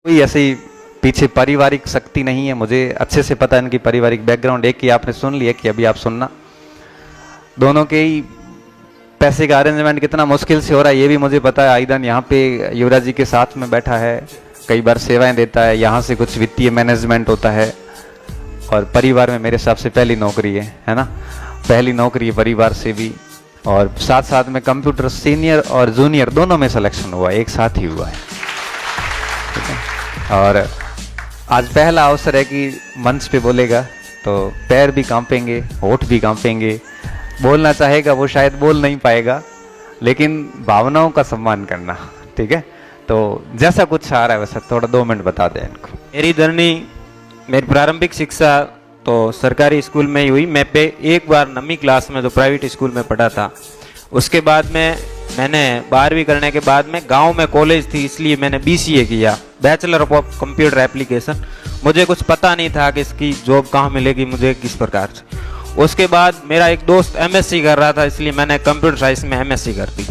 कोई ऐसी पीछे पारिवारिक शक्ति नहीं है, मुझे अच्छे से पता है इनकी पारिवारिक बैकग्राउंड। एक की आपने सुन लिया कि अभी आप सुनना, दोनों के ही पैसे का अरेंजमेंट कितना मुश्किल से हो रहा है ये भी मुझे पता है। आइदन यहाँ पे युवराज जी के साथ में बैठा है, कई बार सेवाएं देता है, यहाँ से कुछ वित्तीय मैनेजमेंट होता है, और परिवार में मेरे हिसाब से पहली नौकरी है ना, पहली नौकरी है परिवार से भी, और साथ साथ में कंप्यूटर सीनियर और जूनियर दोनों में सिलेक्शन हुआ, एक साथ ही हुआ है। और आज पहला अवसर है कि मंच पे बोलेगा तो पैर भी कांपेंगे, होठ भी कांपेंगे, बोलना चाहेगा वो शायद बोल नहीं पाएगा, लेकिन भावनाओं का सम्मान करना, ठीक है। तो जैसा कुछ आ रहा है वैसा थोड़ा 2 मिनट बता दें इनको। मेरी धरनी, मेरी प्रारंभिक शिक्षा तो सरकारी स्कूल में ही हुई। मैं एक बार 9वीं क्लास में तो प्राइवेट स्कूल में पढ़ा था। उसके बाद में मैंने 12वीं करने के बाद में गांव में कॉलेज थी, इसलिए मैंने BCA किया, बैचलर ऑफ कंप्यूटर एप्लीकेशन। मुझे कुछ पता नहीं था कि इसकी जॉब कहाँ मिलेगी मुझे, किस प्रकार से। उसके बाद मेरा एक दोस्त MSc कर रहा था, इसलिए मैंने कंप्यूटर साइंस में MSc कर दी।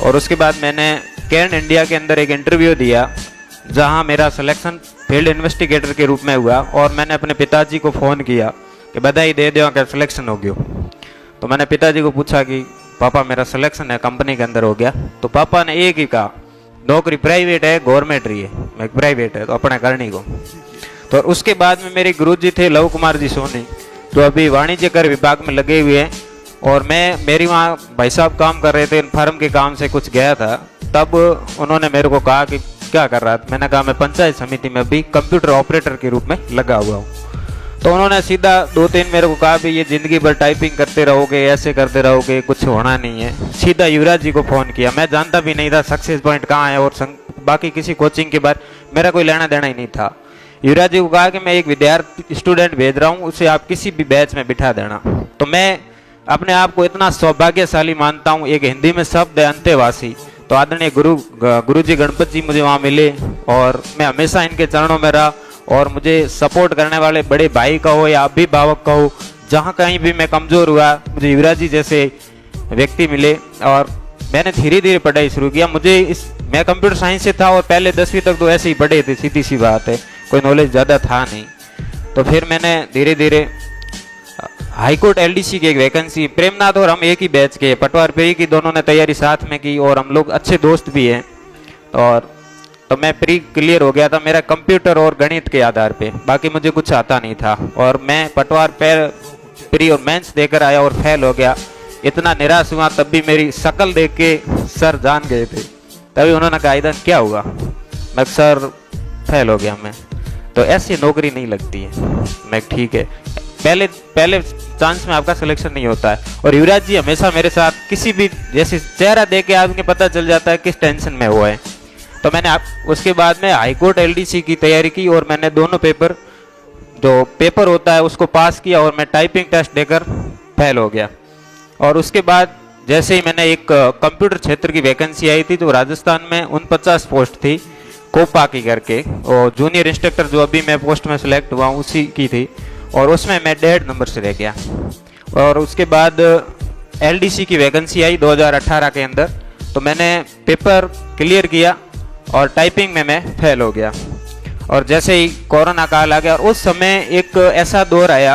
और उसके बाद मैंने कैन इंडिया के अंदर एक इंटरव्यू दिया, जहां मेरा सिलेक्शन फील्ड इन्वेस्टिगेटर के रूप में हुआ। और मैंने अपने पिताजी को फ़ोन किया कि बधाई दे दो कि सिलेक्शन हो गया। तो मैंने पिताजी को पूछा कि पापा मेरा सिलेक्शन है, कंपनी के अंदर हो गया। तो पापा ने एक ही कहा, नौकरी प्राइवेट है गवर्नमेंट रही है, मैं प्राइवेट है तो अपने करनी को। तो उसके बाद में मेरे गुरुजी थे लव कुमार जी सोनी, जो अभी वाणिज्य कर विभाग में लगे हुए हैं। और मेरी वहाँ भाई साहब काम कर रहे थे, फर्म के काम से कुछ गया था, तब उन्होंने मेरे को कहा कि क्या कर रहा था। मैंने कहा मैं पंचायत समिति में भी कंप्यूटर ऑपरेटर के रूप में लगा हुआ हूँ। तो उन्होंने सीधा 2-3 मेरे को कहा भी ये ज़िंदगी भर टाइपिंग करते रहोगे, ऐसे करते रहोगे, कुछ होना नहीं है। सीधा युवराज जी को फ़ोन किया, मैं जानता भी नहीं था सक्सेस पॉइंट कहाँ है, और बाकी किसी कोचिंग के बाद मेरा कोई लेना देना ही नहीं था। युवराज जी को कहा कि मैं एक विद्यार्थी स्टूडेंट भेज रहा हूँ, उसे आप किसी भी बैच में बिठा देना। तो मैं अपने आप को इतना सौभाग्यशाली मानता हूँ। एक हिंदी में शब्द है अंतेवासी। तो आदरणीय गुरुजी गणपत जी मुझे वहाँ मिले, और मैं हमेशा इनके चरणों में रहा। और मुझे सपोर्ट करने वाले बड़े भाई का हो या अभिभावक का हो, जहाँ कहीं भी मैं कमज़ोर हुआ, मुझे युवराज जी जैसे व्यक्ति मिले, और मैंने धीरे धीरे पढ़ाई शुरू किया। मैं कंप्यूटर साइंस से था, और पहले 10वीं तक तो ऐसे ही पढ़े थे, सीधी सी बात है, कोई नॉलेज ज़्यादा था नहीं। तो फिर मैंने धीरे धीरे हाईकोर्ट LDC की एक वैकेंसी, प्रेमनाथ और हम एक ही बैच के, पटवार पे की दोनों ने तैयारी साथ में की, और हम लोग अच्छे दोस्त भी हैं। और तो मैं प्री क्लियर हो गया था मेरा कंप्यूटर और गणित के आधार पे, बाकी मुझे कुछ आता नहीं था। और मैं पटवार पे प्री और मेंस देकर आया और फेल हो गया। इतना निराश हुआ, तब भी मेरी शक्ल देख के सर जान गए थे। तभी उन्होंने कहा इधर क्या हुआ, मैं सर फेल हो गया मैं। तो ऐसी नौकरी नहीं लगती है। मैं ठीक है, पहले चांस में आपका सिलेक्शन नहीं होता है। और युवराज जी हमेशा मेरे साथ, किसी भी जैसे चेहरा देख के आपके पता चल जाता है किस टेंशन में हुआ है। तो मैंने उसके बाद में हाईकोर्ट LDC की तैयारी की, और मैंने दोनों पेपर, जो पेपर होता है उसको पास किया, और मैं टाइपिंग टेस्ट देकर फेल हो गया। और उसके बाद जैसे ही मैंने एक कंप्यूटर क्षेत्र की वैकेंसी आई थी, जो राजस्थान में 49 पोस्ट थी, कोपा की करके, और जूनियर इंस्ट्रक्टर जो अभी मैं पोस्ट में सिलेक्ट हुआ हूँ उसी की थी, और उसमें मैं 1.5 नंबर से रह गया। और उसके बाद LDC की वैकेंसी आई 2018 के अंदर, तो मैंने पेपर क्लियर किया, और टाइपिंग में मैं फेल हो गया। और जैसे ही कोरोना काल आ गया, और उस समय एक ऐसा दौर आया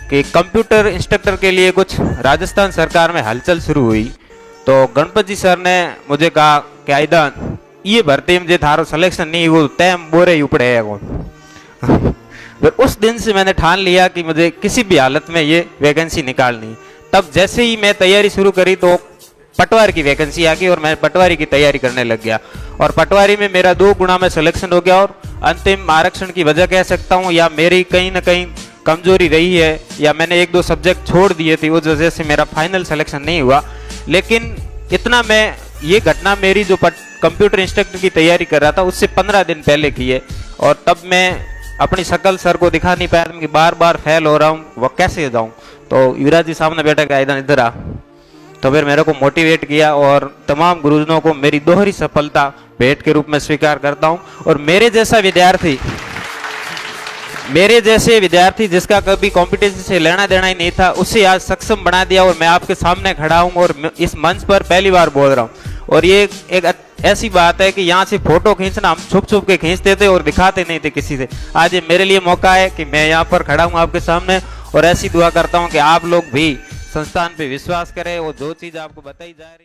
कि कंप्यूटर इंस्ट्रक्टर के लिए कुछ राजस्थान सरकार में हलचल शुरू हुई। तो गणपत जी सर ने मुझे कहा कि आइदन ये भर्ती में जो थारो सिलेक्शन नहीं वो तैम बोरे ही उपड़े है। फिर उस दिन से मैंने ठान लिया कि मुझे किसी भी हालत में ये वैकेंसी निकालनी। तब जैसे ही मैं तैयारी शुरू करी तो पटवारी की वैकेंसी आ गई, और मैं पटवारी की तैयारी करने लग गया। और पटवारी में मेरा 2 गुना में सिलेक्शन हो गया। और अंतिम आरक्षण की वजह कह सकता हूँ, या मेरी कहीं ना कहीं कमजोरी रही है, या मैंने 1-2 सब्जेक्ट छोड़ दिए थे, उस वजह से मेरा फाइनल सिलेक्शन नहीं हुआ। लेकिन इतना मैं, ये घटना मेरी जो कंप्यूटर इंस्ट्रक्टर की तैयारी कर रहा था उससे 15 दिन पहले की है। और तब मैं अपनी शक्ल सर को दिखा नहीं पाया कि बार बार फेल हो रहा हूँ, वह कैसे जाऊँ। तो युवराज जी सामने बैठा के इधर आ, तो फिर मेरे को मोटिवेट किया, और तमाम गुरुजनों को मेरी दोहरी सफलता भेंट के रूप में स्वीकार करता हूँ। और मेरे जैसे विद्यार्थी जिसका कभी कॉम्पिटिशन से लेना देना ही नहीं था, उसे आज सक्षम बना दिया, और मैं आपके सामने खड़ा हूँ, और इस मंच पर पहली बार बोल रहा हूँ। और ये एक ऐसी बात है कि यहाँ से फोटो खींचना हम छुप छुप के खींचते थे और दिखाते नहीं थे किसी से। आज ये मेरे लिए मौका है कि मैं यहाँ पर खड़ा हूँ आपके सामने, और ऐसी दुआ करता हूँ कि आप लोग भी संस्थान पे विश्वास करें और जो चीज़ आपको बताई जा रही